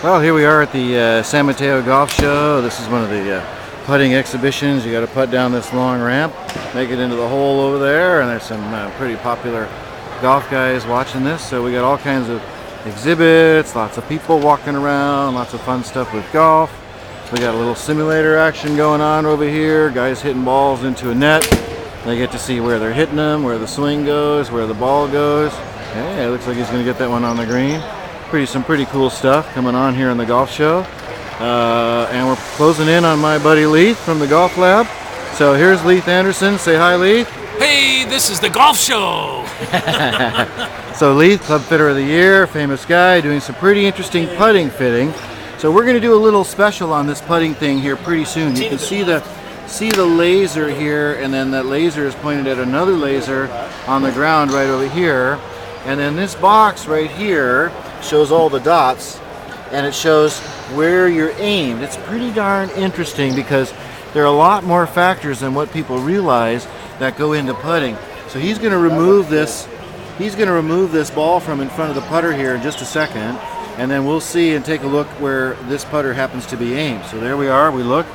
Well, here we are at the San Mateo Golf Show. This is one of the putting exhibitions. You got to putt down this long ramp, make it into the hole over there, and there's some pretty popular golf guys watching this. So we got all kinds of exhibits, lots of people walking around, lots of fun stuff with golf. We got a little simulator action going on over here. Guys hitting balls into a net. They get to see where they're hitting them, where the swing goes, where the ball goes. Hey, it looks like he's going to get that one on the green. Some pretty cool stuff coming on here in the golf show. And we're closing in on my buddy Leith from the Golf Lab. So here's Leith Anderson. Say hi, Leith. Hey, this is the golf show. So Leith, Club Fitter of the Year, famous guy, doing some pretty interesting putting fitting. So we're going to do a little special on this putting thing here pretty soon. You can see the laser here, and then that laser is pointed at another laser on the ground right over here. And then this box right here shows all the dots, and it shows where you're aimed. It's pretty darn interesting because there are a lot more factors than what people realize that go into putting. So he's going to remove this. He's going to remove this ball from in front of the putter here in just a second, and then we'll see and take a look where this putter happens to be aimed. So there we are. We look,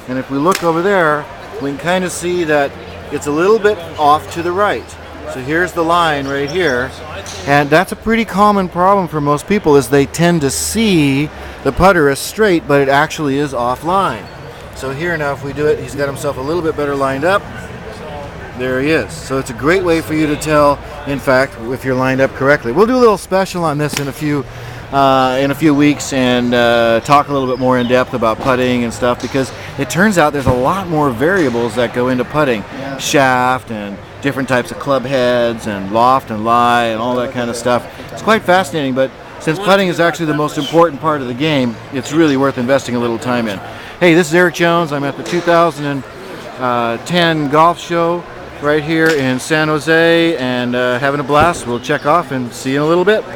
and if we look over there, we can kind of see that it's a little bit off to the right. So here's the line right here, and that's a pretty common problem for most people, is they tend to see the putter as straight, but it actually is offline. So here now, if we do it, he's got himself a little bit better lined up. There he is. So it's a great way for you to tell, in fact, if you're lined up correctly. We'll do a little special on this in a few weeks and talk a little bit more in depth about putting and stuff, because it turns out there's a lot more variables that go into putting. Shaft and different types of club heads and loft and lie and all that kind of stuff. It's quite fascinating, but since putting is actually the most important part of the game, it's really worth investing a little time in. Hey, this is Eric Jones. I'm at the 2010 Golf Show right here in San Jose, and having a blast. We'll check off and see you in a little bit.